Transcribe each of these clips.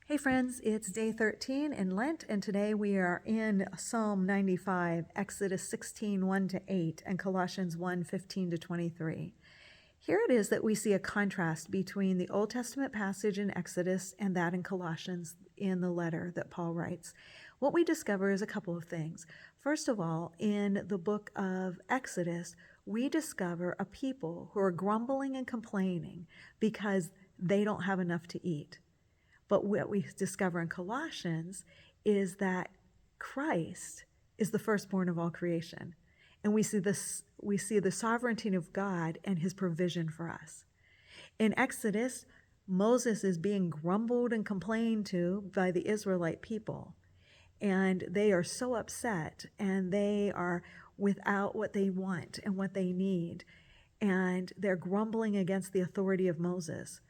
Hey friends, it's day 13 in Lent, and today we are in Psalm 95, Exodus 16, 1-8, and Colossians 1, 15-23. Here it is that we see a contrast between the Old Testament passage in Exodus and that in Colossians in the letter that Paul writes. What we discover is a couple of things. First of all, in the book of Exodus, we discover a people who are grumbling and complaining because they don't have enough to eat. But what we discover in Colossians is that Christ is the firstborn of all creation. And we see the sovereignty of God and his provision for us. In Exodus, Moses is being grumbled and complained to by the Israelite people. And they are so upset, and they are without what they want and what they need. And they're grumbling against the authority of Moses.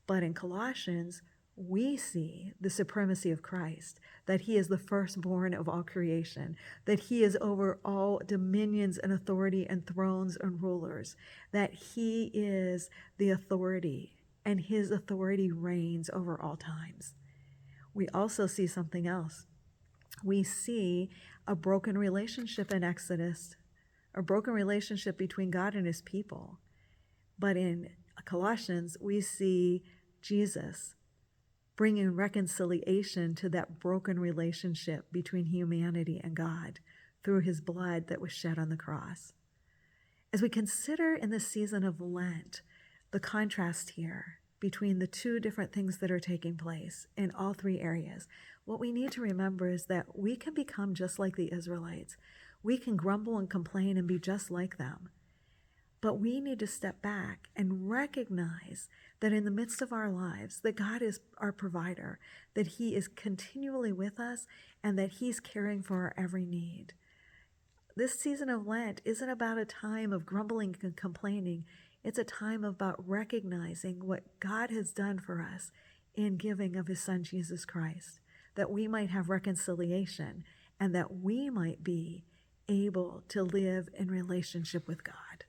But in Colossians, we see the supremacy of Christ, that he is the firstborn of all creation, that he is over all dominions and authority and thrones and rulers, that he is the authority, and his authority reigns over all times. We also see something else. We see a broken relationship in Exodus, a broken relationship between God and his people. But in Colossians, we see Jesus bringing reconciliation to that broken relationship between humanity and God through his blood that was shed on the cross. As we consider in this season of Lent the contrast here between the two different things that are taking place in all three areas, what we need to remember is that we can become just like the Israelites. We can grumble and complain and be just like them. But we need to step back and recognize that in the midst of our lives, that God is our provider, that he is continually with us, and that he's caring for our every need. This season of Lent isn't about a time of grumbling and complaining. It's a time about recognizing what God has done for us in giving of his son, Jesus Christ, that we might have reconciliation and that we might be able to live in relationship with God.